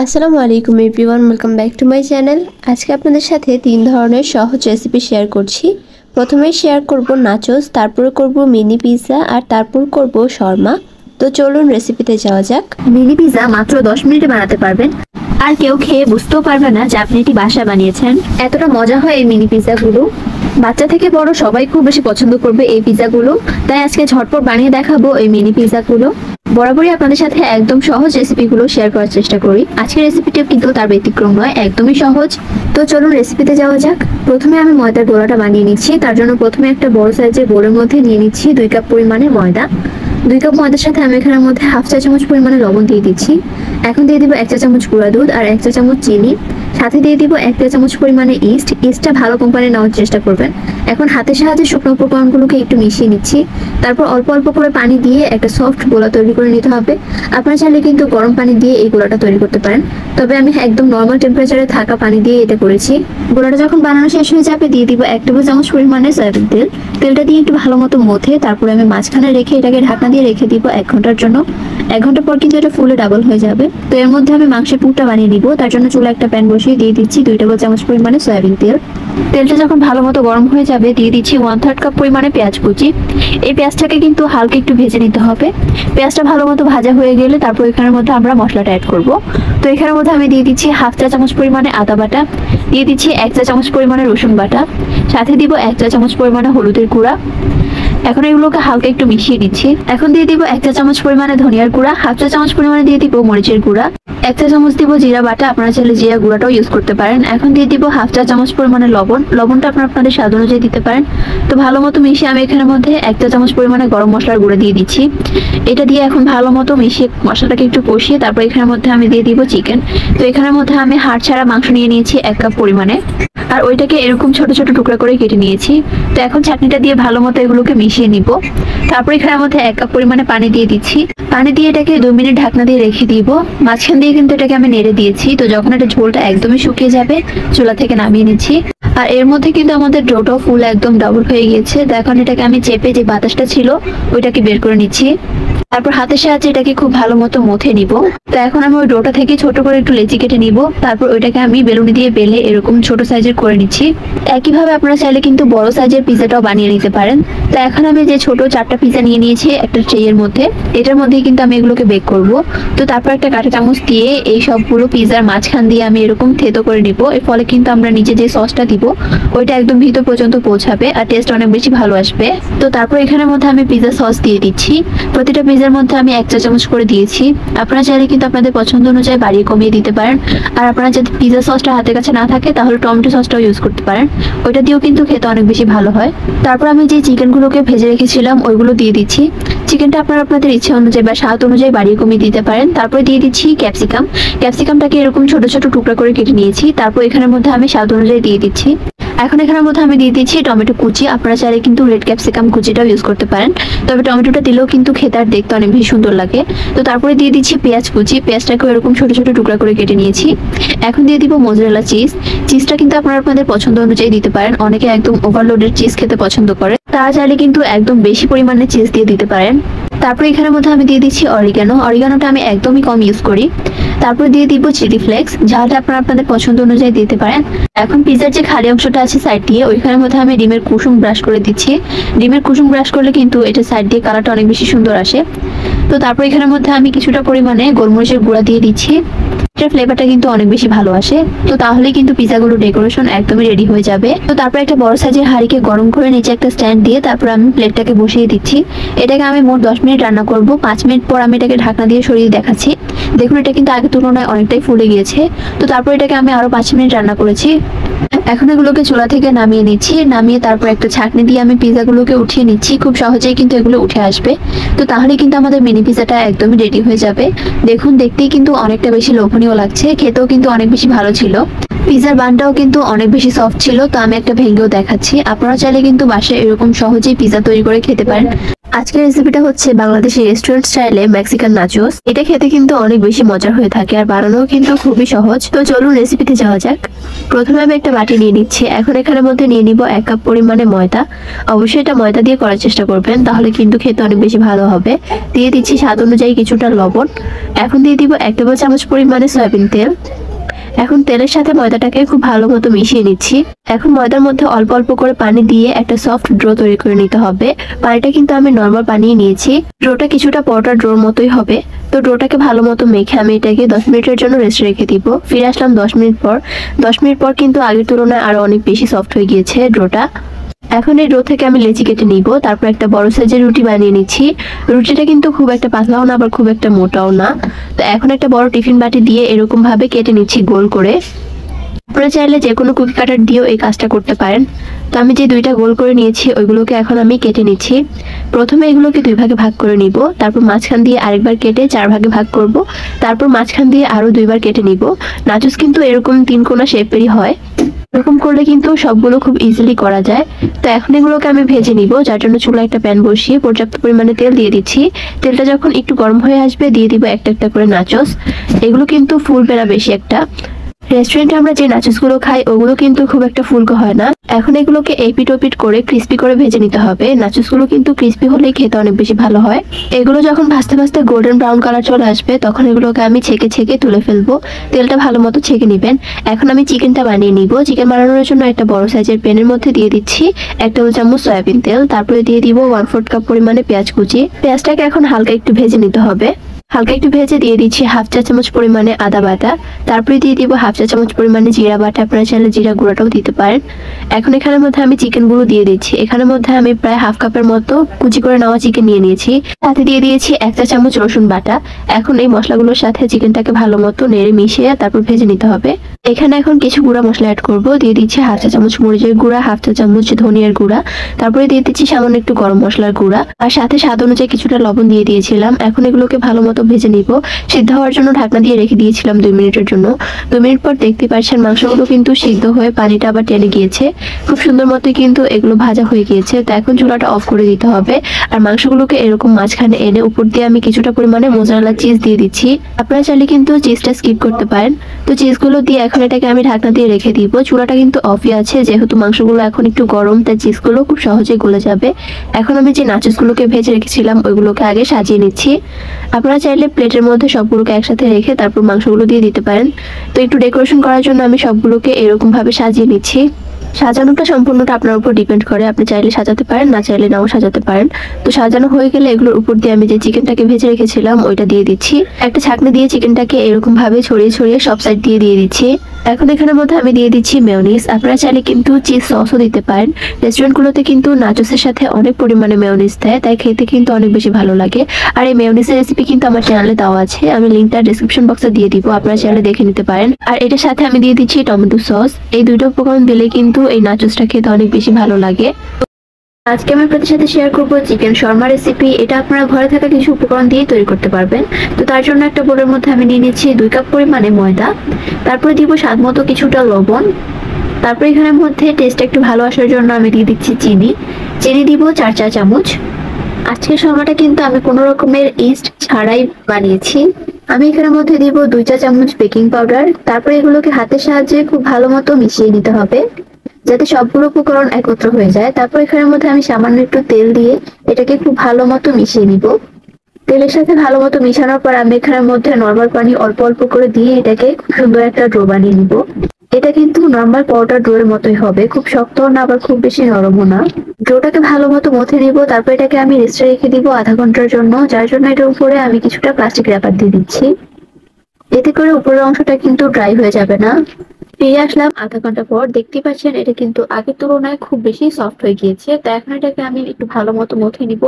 আসসালামু আলাইকুম everyone, welcome back to my channel. আজকে আপনাদের সাথে 3 ধরনের সহজ রেসিপি শেয়ার করছি। প্রথমে শেয়ার করব নাচোস, তারপরে করব মিনি পিৎজা, আর তারপর করব শর্মা। তো চলুন রেসিপিতে যাওয়া যাক। মিনি পিৎজা মাত্র 10 মিনিটে বানাতে পারবেন, আর কেউ খেয়ে বুঝতেও পারবে না যে আপনি এটি বাসায় বানিয়েছেন। এতটা মজা হয় এই মিনি পিৎজাগুলো। বাচ্চা থেকে বড় সবাই খুব বেশি পছন্দ করবে এই পিৎজাগুলো। তাই আজকে ঝটপট বানিয়ে দেখাবো এই মিনি পিৎজাগুলো। বরাবরই আপনাদের সাথে একদম সহজ রেসিপিগুলো শেয়ার করার চেষ্টা করি। আজকের রেসিপিটিও কিন্তু তার ব্যতিক্রম নয়, একদমই সহজ। তো চলুন রেসিপিতে যাওয়া যাক। প্রথমে আমি ময়দার গোলাটা বানিয়ে নিচ্ছি। তার জন্য প্রথমে একটা বড় সাইজের বোলের মধ্যে নিয়ে নিচ্ছি 2 কাপ পরিমাণে ময়দা। 2 কাপ ময়দার সাথে আমি এখানের মধ্যে হাফ চা চামচ পরিমাণে লবণ দিয়ে দিচ্ছি। এখন দিয়ে দিব 1 চা চামচ গুঁড়া দুধ আর 1 চা চামচ চিনি। সাথে দিয়ে দিব 1 চা চামচ পরিমাণে ইস্ট। ইস্টটা ভালো কোম্পানির নেওয়ার চেষ্টা করবেন। এখন হাতের সাহায্যে শুকনো উপকরণগুলোকে একটু মিশিয়ে নিচ্ছি। তারপর অল্প অল্প করে পানি দিয়ে একটা সফট গোলা তৈরি করে নিতে হবে। আপনারা চাইলে কিন্তু গরম পানি দিয়ে এই গোলাটা তৈরি করতে পারেন, তবে আমি একদম নর্মাল টেম্পারেচারে থাকা পানি দিয়ে এটা করেছি। গোলাটা যখন বানানো শেষ হয়ে যাবে দিয়ে দিব 1 টেবিল চামচ পরিমাণে সয়াবিন তেল। তেলটা দিয়ে একটু ভালো মতো মথে তারপরে আমি মাঝখানে রেখে এটাকে ঢাকনা দিয়ে রেখে দিব 1 ঘন্টার জন্য। 1 ঘন্টা পর কিন্তু এটা ফুলে ডাবল হয়ে যাবে। তো এর মধ্যে আমি মাংসের পুরটা বানিয়ে নিব। তার জন্য চুলা একটা প্যান বসিয়ে দিয়ে দিচ্ছি 2 টেবিল চামচ পরিমাণে সয়াবিন তেল। তেলটা যখন ভালো মতো গরম হয়ে যাবে দিয়ে দিচ্ছি 1/3 কাপ পরিমাণে পেঁয়াজ কুচি। এই পেঁয়াজটাকে কিন্তু হালকা একটু ভেজে নিতে হবে। পেঁয়াজটা ভালো মতো ভাজা হয়ে গেলে তারপর এখানের মধ্যে আমরা মশলাটা অ্যাড করব। তো এখানের মধ্যে আমি দিয়ে দিচ্ছি হাফ চা চামচ পরিমাণে আদা বাটা, দিয়ে দিচ্ছি 1 চা চামচ পরিমাণে রসুন বাটা, সাথে দিব 1 চা চামচ পরিমাণে হলুদের গুঁড়া। এখন এগুলোকে হালকা একটু মিশিয়ে দিচ্ছি। এখন দিয়ে দিব 1 চা চামচ পরিমাণে ধনিয়ার গুঁড়া, হাফ চা চামচ পরিমাণে দিয়ে দিব মরিচের গুঁড়া, 1 চা চামচ দিব জিরা বাটা, আপনারা চাইলে জিরা গুঁড়াটাও ইউজ করতে পারেন। এখন দিয়ে দিব হাফ চা চামচ পরিমাণে লবণ। লবণটা আপনাদের স্বাদ অনুযায়ী দিতে পারেন। তো ভালো মতো মিশিয়ে আমি এখানের মধ্যে 1 চা চামচ পরিমাণে গরম মশলার গুঁড়া দিয়ে দিচ্ছি। এটা দিয়ে এখন ভালো মতো মিশিয়ে মশলাটাকে একটু কষিয়ে তারপর এখানের মধ্যে আমি দিয়ে দিব চিকেন। তো এখানের মধ্যে আমি হাড় ছাড়া মাংস নিয়ে নিয়েছি 1 কাপ পরিমাণে, আর ওইটাকে এরকম ছোট ছোট টুকরা করে কেটে নিয়েছি। তো এখন চাটনিটা দিয়ে ভালো মতো এগুলোকে মিশিয়ে নিব। তারপর এখানের মধ্যে 1 কাপ পরিমাণে পানি দিয়ে দিচ্ছি। পানি দিয়ে এটাকে 2 মিনিট ঢাকনা দিয়ে রেখে দিব। মাঝখান দিয়ে কিন্তু এটাকে আমি নেড়ে দিয়েছি। তো যখন এটা ঝোলটা একদমই শুকিয়ে যাবে চুলা থেকে নামিয়ে নিচ্ছি। আর এর মধ্যে কিন্তু আমাদের ডোটাও ফুল একদম ডাবল হয়ে গিয়েছে। তো এখন এটাকে আমি চেপে যে বাতাসটা ছিল ওইটাকে বের করে নিচ্ছি। তারপর হাতের সাহায্যে এটাকে খুব ভালো মতো মথে নিব। তো এখন আমি ওই ডোটা থেকে ছোট করে একটু লেচি কেটে নিব। তারপর ওইটাকে আমি বেলুনি দিয়ে বেলে এরকম ছোট সাইজের করে নিচ্ছি। একইভাবে আপনারা চাইলে কিন্তু বড় সাইজের পিজাটাও বানিয়ে নিতে পারেন। তো এখন আমি যে ছোট 4টা পিজা নিয়ে নিয়েছি একটা ট্রে এর মধ্যে, এটার মধ্যে কিন্তু আমি এগুলোকে বেক করব। তো তারপর একটা কাঁটা চামচ দিয়ে এই সবগুলো পিজার মাঝখান দিয়ে আমি এরকম থেতো করে নিব। এর ফলে কিন্তু আমরা নিচে যে সসটা দিব ওইটা একদম ভিতর পর্যন্ত পৌঁছাবে আর টেস্ট অনেক বেশি ভালো আসবে। তো তারপর এখানের মধ্যে আমি পিজা সস দিয়ে দিচ্ছি। প্রতিটা পিজার মধ্যে আমি 1 চা চামচ করে দিয়েছি। আপনারা চাইলে কিন্তু আপনাদের পছন্দ অনুযায়ী বাড়িয়ে কমিয়ে দিতে পারেন। আর আপনারা যদি পিজা সসটা হাতের কাছে না থাকে তাহলে টমেটো সসটাও ইউজ করতে পারেন, ওইটা দিয়েও কিন্তু খেতে অনেক বেশি ভালো হয়। তারপর আমি যে চিকেনগুলোকে ভেজে রেখেছিলাম ওইগুলো দিয়ে দিচ্ছি। চিকেনটা আপনারা আপনাদের ইচ্ছা অনুযায়ী বা স্বাদ অনুযায়ী বাড়িয়ে কমিয়ে দিতে পারেন। তারপরে দিয়ে দিচ্ছি ক্যাপসিকাম। ক্যাপসিকামটাকে এরকম ছোট ছোট টুকরা করে কেটে নিয়েছি। তারপর এখানের মধ্যে আমি স্বাদ অনুযায়ী দিয়ে দিচ্ছি। এখন এখানের মধ্যে আমি দিয়ে দিচ্ছি টমেটো কুচি। আপনারা চাইলে কিন্তু রেড ক্যাপসিকাম কুচিটাও ইউজ করতে পারেন, তবে টমেটোটা দিলেও কিন্তু খেতে আর দেখতে অনেক বেশি সুন্দর লাগে। তো তারপরে দিয়ে দিচ্ছি পেঁয়াজ কুচি। পেঁয়াজটাকেও এরকম ছোট ছোট টুকরা করে কেটে নিয়েছি। এখন দিয়ে দিব মোজারেলা চিজ। চিজটা কিন্তু আপনারা আপনাদের পছন্দ অনুযায়ী দিতে পারেন। অনেকে একদম ওভারলোডেড চিজ খেতে পছন্দ করে, তারা চাইলে কিন্তু একদম বেশি পরিমাণে চিজ দিয়ে দিতে পারেন। তারপর এখানের মধ্যে আমি দিয়ে দিচ্ছি অরিগানো। অরিগানোটা আমি একদমই কম ইউজ করি। তারপর দিয়ে দিব চিলি ফ্লেক্স। ঝালটা আপনারা আপনাদের পছন্দ অনুযায়ী দিতে পারেন। এখন পিজার যে খালি অংশটা আছে সাইড দিয়ে ওইখানের মধ্যে আমি ডিমের কুসুম ব্রাশ করে দিচ্ছি। ডিমের কুসুম ব্রাশ করলে কিন্তু এটা সাইড দিয়ে কালারটা অনেক বেশি সুন্দর আসে। তো তারপর এখানের মধ্যে আমি কিছুটা পরিমাণে গোলমরিচের গুঁড়া দিয়ে দিচ্ছি। এটার ফ্লেভারটা কিন্তু অনেক বেশি ভালো আসে। তো তাহলে কিন্তু পিজাগুলো ডেকোরেশন একদমই রেডি হয়ে যাবে। তো তারপর একটা বড় সাইজের হাঁড়িকে গরম করে নিচে একটা স্ট্যান্ড দিয়ে তারপর আমি প্লেটটাকে বসিয়ে দিচ্ছি। এটাকে আমি মোট 10 মিনিট রান্না করব। 5 মিনিট পর আমি এটাকে ঢাকনা দিয়ে সরিয়ে দেখাচ্ছি। দেখুন এটা কিন্তু আগের তুলনায় অনেকটাই ফুলে গিয়েছে। তো তারপর এটাকে আমি আরো 5 মিনিট রান্না করেছি। এখন এগুলোকে চুলা থেকে নামিয়ে নিচ্ছি। নামিয়ে তারপর একটা ছাঁকনি দিয়ে আমি পিজাগুলোকে উঠিয়ে নিচ্ছি। খুব সহজেই কিন্তু এগুলো উঠে আসবে। তো তাহলে কিন্তু আমাদের মিনি পিজাটা একদমই রেডি হয়ে যাবে। দেখুন দেখতেই কিন্তু অনেকটা বেশি লোভনীয় লাগছে, খেতেও কিন্তু অনেক বেশি ভালো ছিল। পিজার বানটাও কিন্তু অনেক বেশি সফট ছিল। তো আমি একটা ভেঙেও দেখাচ্ছি। আপনারা চাইলে কিন্তু বাসায় এরকম সহজেই পিজা তৈরি করে খেতে পারেন। আজকের রেসিপিটা হচ্ছে বাংলাদেশি রেস্টুরেন্ট স্টাইলে মেক্সিকান নাচোস। এটা খেতে কিন্তু অনেক বেশি মজার হয়ে থাকে আর বানানো কিন্তু খুবই সহজ। তো চলুন রেসিপিতে যাওয়া যাক। প্রথমে আমি একটা বাটি নিয়ে নিচ্ছি। এখন এখানের মধ্যে নিয়ে নিব 1 কাপ পরিমাণে ময়দা। অবশ্যই এটা ময়দা দিয়ে করার চেষ্টা করবেন, তাহলে কিন্তু খেতে অনেক বেশি ভালো হবে। দিয়ে দিচ্ছি স্বাদ অনুযায়ী কিছুটা লবণ। এখন দিয়ে দিব 1 টেবিল চামচ পরিমাণে সয়াবিন তেল। এখন তেলের সাথে ময়দাটাকে খুব ভালো মতো মিশিয়ে নিচ্ছি। এখন ময়দার মধ্যে অল্প অল্প করে পানি দিয়ে একটা সফট ড্রো তৈরি করে নিতে হবে। পানিটা কিন্তু আমি নর্মাল পানি নিয়েছি। ড্রোটা কিছুটা পরোটা ড্রোর মতোই হবে। তো ড্রোটাকে ভালো মতো মেখে আমি এটাকে 10 মিনিটের জন্য রেস্টে রেখে দিব। ফিরে আসলাম 10 মিনিট পর। 10 মিনিট পর কিন্তু আগের তুলনায় আরো অনেক বেশি সফট হয়ে গিয়েছে ড্রোটা। এখন এই ডো থেকে আমি লেচি কেটে নিব। তারপর একটা বড় সাইজের রুটি বানিয়ে নিচ্ছি। রুটিটা কিন্তু খুব একটা পাতলাও না আবার খুব একটা মোটাও না। তো এখন একটা বড় টিফিন বাটি দিয়ে এরকম ভাবে কেটে নিচ্ছি গোল করে। আপনারা চাইলে যে কোনো কুকি কাটার দিয়েও এই কাজটা করতে পারেন। তো আমি যে 2টা গোল করে নিয়েছি ওইগুলোকে এখন আমি কেটে নিচ্ছি। প্রথমে এগুলোকে 2 ভাগে ভাগ করে নিব, তারপর মাঝখান দিয়ে আরেকবার কেটে 4 ভাগে ভাগ করব, তারপর মাঝখান দিয়ে আরো 2বার কেটে নিব। নাচোস কিন্তু এরকম 3 কোণা শেপেরই হয়। এরকম করলে কিন্তু সবগুলো খুব ইজিলি করা যায়। তো এখন এগুলোকে আমি ভেজে নিব, যার জন্য চুলায় একটা প্যান বসিয়ে পর্যাপ্ত পরিমাণে তেল দিয়ে দিচ্ছি। তেলটা যখন একটু গরম হয়ে আসবে দিয়ে দিব একটা একটা করে নাচোস। এগুলো কিন্তু ফুলবে না বেশি একটা। রেস্টুরেন্টে আমরা যে নাচোস গুলো খাই ওগুলো কিন্তু খুব একটা ফুলকো হয় না। এখন এগুলোকে এপিট ওপিট করে ক্রিস্পি করে ভেজে নিতে হবে। নাচোস গুলো কিন্তু ক্রিস্পি হলেই খেতে অনেক বেশি ভালো হয়। এগুলো যখন ভাজতে ভাজতে গোল্ডেন ব্রাউন কালার চলে আসবে তখন এগুলোকে আমি ছেঁকে ছেঁকে তুলে ফেলবো। তেলটা ভালো মতো ছেঁকে নিবেন। এখন আমি চিকেনটা বানিয়ে নিব। চিকেন বানানোর জন্য একটা বড় সাইজের প্যানের মধ্যে দিয়ে দিচ্ছি 1 টেবিল চামচ সয়াবিন তেল। তারপরে দিয়ে দিব 1/4 কাপ পরিমাণে পেঁয়াজ কুচি। পেঁয়াজটাকে এখন হালকা একটু ভেজে নিতে হবে। হালকা একটু ভেজে দিয়ে দিচ্ছি 1/2 চা চামচ পরিমাণে আদা বাটা। তারপরে দিয়ে দিব 1/2 চা চামচ পরিমাণে জিরা বাটা। আপনারা চাইলে জিরা গুঁড়াটাও দিতে পারেন। এখন এখানের মধ্যে আমি চিকেনগুলো দিয়ে দিচ্ছি। এখানের মধ্যে আমি প্রায় 1/2 কাপের মতো কুচি করে নেওয়া চিকেন নিয়ে নিয়েছি। সাথে দিয়ে দিয়েছি 1 চা চামচ রসুন বাটা। এখন এই মশলাগুলোর সাথে চিকেনটাকে ভালো মতো নেড়ে মিশিয়ে তারপর ভেজে নিতে হবে। এখানে এখন কিছু গুঁড়া মশলা অ্যাড করব। দিয়ে দিচ্ছি 1/2 চা চামচ মরিচের গুঁড়া, 1/2 চা চামচ ধনিয়ার গুঁড়া। তারপরে দিয়ে দিচ্ছি সামান্য একটু গরম মশলার গুঁড়া আর সাথে স্বাদ অনুযায়ী কিছুটা লবণ দিয়ে দিয়েছিলাম। এখন এগুলোকে ভালো মতো ভেজে নিব। সিদ্ধ হওয়ার জন্য ঢাকনা দিয়ে রেখে দিয়েছিলাম 2 মিনিটের জন্য। 2 মিনিট পর দেখতে পাচ্ছেন মাংসগুলো কিন্তু সিদ্ধ হয়ে পানিটা আবার টেনে গিয়েছে। খুব সুন্দর মতো কিন্তু এগুলো ভাজা হয়ে গিয়েছে। তো এখন চুলাটা অফ করে দিতে হবে। আর মাংসগুলোকে এরকম মাঝখানে এনে উপর দিয়ে আমি কিছুটা পরিমাণে মোজারেলা চিজ দিয়ে দিচ্ছি। আপনারা চাইলে কিন্তু চিজটা স্কিপ করতে পারেন। তো চিজগুলো দিয়ে এখন এটাকে আমি ঢাকনা দিয়ে রেখে দিব। চুলাটা কিন্তু অফই আছে, যেহেতু মাংসগুলো এখন একটু গরম তাই চিজগুলো খুব সহজে গলে যাবে। এখন আমি যে নাচোসগুলোকে ভেজে রেখেছিলাম ওইগুলোকে আগে সাজিয়ে নিচ্ছি। আপনারা চাইলে প্লেটের মধ্যে সবগুলোকে একসাথে রেখে তারপর মাংসগুলো দিয়ে দিতে পারেন। তো একটু ডেকোরেশন করার জন্য আমি সবগুলোকে এরকম ভাবে সাজিয়ে নিচ্ছি। সাজানোটা সম্পূর্ণটা আপনার উপর ডিপেন্ড করে। আপনি চাইলে সাজাতে পারেন, না চাইলে নাও সাজাতে পারেন। তো সাজানো হয়ে গেলে এগুলোর উপর দিয়ে আমি যে চিকেনটাকে ভেজে রেখেছিলাম ওইটা দিয়ে দিচ্ছি। একটা ছাঁকনি দিয়ে চিকেনটাকে এরকম ভাবে ছড়িয়ে ছড়িয়ে সব সাইড দিয়ে দিয়ে দিচ্ছি। এখন এখানের মধ্যে আমি দিয়ে দিচ্ছি মেয়োনিজ। আপনারা চাইলে কিন্তু চিজ সসও দিতে পারেন। রেস্টুরেন্টগুলোতে কিন্তু নাচোসের সাথে অনেক পরিমাণে মেয়োনিজ দেয়, তাই খেতে কিন্তু অনেক বেশি ভালো লাগে। আর এই মেয়োনিজের রেসিপি কিন্তু আমার চ্যানেলে দেওয়া আছে, আমি লিঙ্কটা ডেসক্রিপশন বক্সে দিয়ে দিব, আপনারা চাইলে দেখে নিতে পারেন। আর এটার সাথে আমি দিয়ে দিচ্ছি টমেটো সস। এই 2টা উপকরণ দিলে কিন্তু এই নাচোসটা খেতে অনেক বেশি ভালো লাগে। আজকে আমি আপনাদের সাথে শেয়ার করব চিকেন শর্মা রেসিপি। এটা আপনারা ঘরে থাকা কিছু উপকরণ দিয়ে তৈরি করতে পারবেন। তো তার জন্য একটা বোলের মধ্যে আমি নিয়ে নিচ্ছি 2 কাপ পরিমাণে ময়দা। তারপরে দিব স্বাদ মতো কিছুটা লবণ। তারপর এখানের মধ্যে টেস্ট একটু ভালো আসার জন্য আমি দিয়ে দিচ্ছি চিনি। চিনি দিব 4 চা চামচ। আজকের শর্মাটা কিন্তু আমি কোনো রকমের ইস্ট ছাড়াই বানিয়েছি। আমি এখানের মধ্যে দিব 2 চা চামচ বেকিং পাউডার। তারপর এগুলোকে হাতের সাহায্যে খুব ভালো মতো মিশিয়ে নিতে হবে যাতে সবগুলো উপকরণ একত্র হয়ে যায়। তারপর এখানের মধ্যে আমি সামান্য একটু তেল দিয়ে এটাকে খুব ভালো মতো মিশিয়ে নিব। তেলের সাথে ভালো মতো মিশানোর পর আমি এখানের মধ্যে নর্মাল পানি অল্প অল্প করে দিয়ে এটাকে খুব সুন্দর একটা ডো বানিয়ে নিব। এটা কিন্তু নর্মাল পাউডার ডোর মতোই হবে, খুব শক্ত না আবার খুব বেশি নরমও না। ডোটাকে ভালো মতো মথে নিব। তারপর এটাকে আমি রেস্টে রেখে দিব আধা ঘন্টার জন্য, যার জন্য এটার উপরে আমি কিছুটা প্লাস্টিক র্যাপার দিয়ে দিচ্ছি। এতে করে উপরের অংশটা কিন্তু ড্রাই হয়ে যাবে না। ফিরে আসলাম আধা ঘন্টা পর। দেখতে পাচ্ছেন এটা কিন্তু আগের তুলনায় খুব বেশি সফট হয়ে গিয়েছে। তো এখন এটাকে আমি একটু ভালো মতো মথে নিব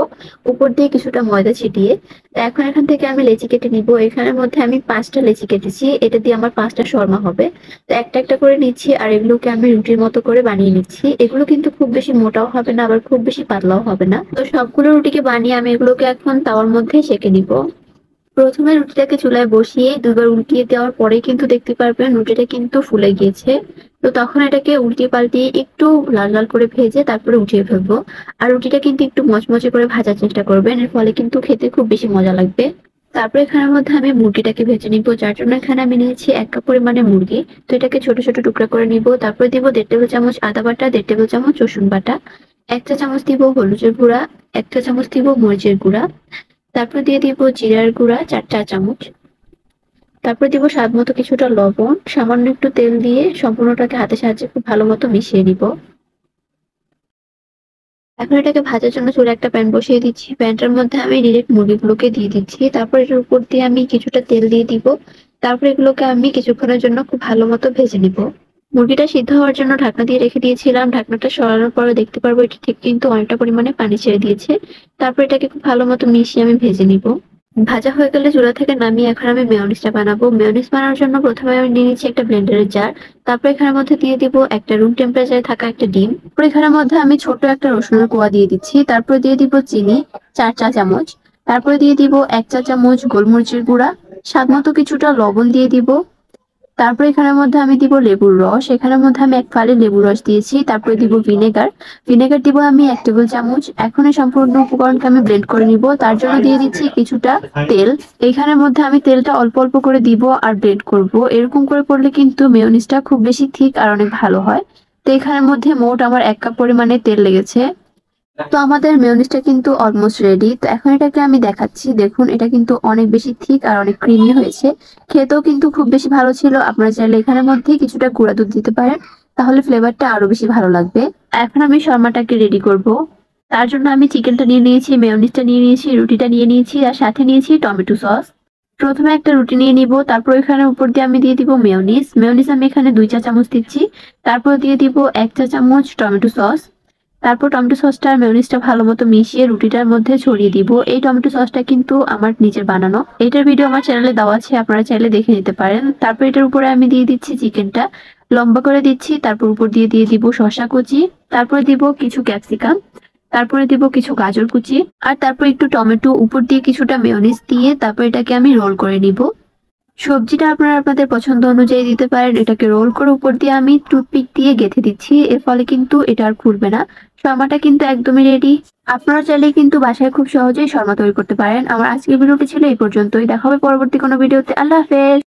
উপর দিয়ে কিছুটা ময়দা ছিটিয়ে। তো এখন এখান থেকে আমি লেচি কেটে নিব। এখানের মধ্যে আমি 5টা লেচি কেটেছি, এটা দিয়ে আমার 5টা শর্মা হবে। তো একটা একটা করে নিচ্ছি আর এগুলোকে আমি রুটির মতো করে বানিয়ে নিচ্ছি। এগুলো কিন্তু খুব বেশি মোটাও হবে না আবার খুব বেশি পাতলাও হবে না। তো সবগুলো রুটিকে বানিয়ে আমি এগুলোকে এখন তাওয়ার মধ্যে সেঁকে নিব। প্রথমে রুটিটাকে চুলায় বসিয়ে দুবার উল্টিয়ে দেওয়ার পরে কিন্তু দেখতে পারবেন রুটিটা কিন্তু ফুলে গিয়েছে। তো তখন এটাকে উল্টিয়ে পাল্টিয়ে একটু লাল লাল করে ভেজে তারপরে উঠিয়ে ফেলবো। আর রুটিটা কিন্তু একটু মচমচে করে ভাজার চেষ্টা করবেন, এর ফলে কিন্তু খেতে খুব বেশি মজা লাগবে। তারপরে এখানের মধ্যে আমি মুরগিটাকে ভেজে নিব, যার জন্য এখানে আমি নিয়েছি 1 কাপ পরিমাণে মুরগি। তো এটাকে ছোট ছোট টুকরা করে নিব। তারপরে দিব 1.5 টেবিল চামচ আদা বাটা, 1.5 টেবিল চামচ রসুন বাটা, 1 চা চামচ দিব হলুদের গুঁড়া, 1 চা চামচ দিব মরিচের গুঁড়া, তারপর দিয়ে দিব জিরার গুঁড়া 4 চা চামচ, তারপর দিব স্বাদ মতো কিছুটা লবণ, সামান্য একটু তেল দিয়ে সম্পূর্ণটাকে হাতের সাহায্যে খুব ভালো মতো মিশিয়ে নিব। এখন এটাকে ভাজার জন্য চুলায় একটা প্যান বসিয়ে দিচ্ছি। প্যানটার মধ্যে আমি ডিরেক্ট মুরগিগুলোকে দিয়ে দিচ্ছি। তারপর এটার উপর দিয়ে আমি কিছুটা তেল দিয়ে দিব। তারপর এগুলোকে আমি কিছুক্ষণের জন্য খুব ভালো মতো ভেজে নিব। মুরগিটা সিদ্ধ হওয়ার জন্য ঢাকনা দিয়ে রেখে দিয়েছিলাম। ঢাকনাটা সরানোর পরে দেখতে পারবো এটা থেকে কিন্তু অনেকটা পরিমাণে পানি ছেড়ে দিয়েছে। তারপর এটাকে খুব ভালো মতো মিশিয়ে আমি ভেজে নিব। ভাজা হয়ে গেলে চুলা থেকে নামিয়ে এখন আমি মেয়োনিজটা বানাবো। মেয়োনিজ বানানোর জন্য প্রথমে আমি নিয়ে নিচ্ছি একটা ব্লেন্ডারের জার। তারপর এখানের মধ্যে দিয়ে দিব একটা রুম টেম্পারেচারে থাকা একটা ডিম। তারপর এখানের মধ্যে আমি ছোট একটা রসুনের কোয়া দিয়ে দিচ্ছি। তারপর দিয়ে দিব চিনি 4 চা চামচ। তারপরে দিয়ে দিব 1 চা চামচ গোলমরিচের গুঁড়া, স্বাদ মতো কিছুটা লবণ দিয়ে দিব। তারপর এখানের মধ্যে আমি দিব লেবুর রস। এখানের মধ্যে আমি 1 ফালি লেবুর রস দিয়েছি। তারপরে দিব ভিনেগার। ভিনেগার দিব আমি 1 টেবিল চামচ। এখন এই সম্পূর্ণ উপকরণকে আমি ব্লেন্ড করে নিব। তার জন্য দিয়ে দিচ্ছি কিছুটা তেল। এখানের মধ্যে আমি তেলটা অল্প অল্প করে দিব আর ব্লেন্ড করব। এরকম করে করলে কিন্তু মেয়োনিজটা খুব বেশি থিক আর অনেক ভালো হয়। তো এখানের মধ্যে মোট আমার 1 কাপ পরিমাণে তেল লেগেছে। তো আমাদের মেয়োনিজটা কিন্তু অলমোস্ট রেডি। তো এখন এটাকে আমি দেখাচ্ছি, দেখুন এটা কিন্তু অনেক বেশি থিক আর অনেক ক্রিমি হয়েছে। খেতেও কিন্তু খুব বেশি ভালো ছিল। আপনারা চাইলে এখানের মধ্যে কিছুটা গুঁড়া দুধ দিতে পারেন, তাহলে ফ্লেভারটা আরো বেশি ভালো লাগবে। এখন আমি শর্মাটাকে রেডি করব। তার জন্য আমি চিকেনটা নিয়ে নিয়েছি, মেয়োনিজটা নিয়ে নিয়েছি, রুটিটা নিয়ে নিয়েছি আর সাথে নিয়েছি টমেটো সস। প্রথমে একটা রুটি নিয়ে নিব। তারপর এখানে উপর দিয়ে আমি দিয়ে দিব মেয়োনিজ। মেয়োনিজ আমি এখানে 2 চা চামচ দিচ্ছি। তারপর দিয়ে দিব 1 চা চামচ টমেটো সস। তারপর টমেটো সসটা আর মেয়োনিজটা ভালো মতো মিশিয়ে রুটিটার মধ্যে ছড়িয়ে দিব। এই টমেটো সসটা কিন্তু আমার নিজের বানানো। এটার ভিডিও আমার চ্যানেলে দেওয়া আছে, আপনারা চাইলে দেখে নিতে পারেন। তারপর এটার উপরে আমি দিয়ে দিচ্ছি চিকেনটা, লম্বা করে দিচ্ছি। তারপর উপর দিয়ে দিয়ে দিব শসা কুচি, তারপরে দিব কিছু ক্যাপসিকাম, তারপরে দিব কিছু গাজর কুচি, আর তারপর একটু টমেটো, উপর দিয়ে কিছুটা মেয়োনিজ দিয়ে তারপর এটাকে আমি রোল করে নিব। সবজিটা আপনারা আপনাদের পছন্দ অনুযায়ী দিতে পারেন। এটাকে রোল করে উপর দিয়ে আমি টুথপিক দিয়ে গেঁথে দিচ্ছি, এর ফলে কিন্তু এটা আর খুলবে না। শর্মাটা কিন্তু একদমই রেডি। আপনারা চাইলে কিন্তু বাসায় খুব সহজেই শর্মা তৈরি করতে পারেন। আমার আজকের ভিডিওটি ছিল এই পর্যন্তই। দেখা হবে পরবর্তী কোনো ভিডিওতে। আল্লাহ হাফেজ।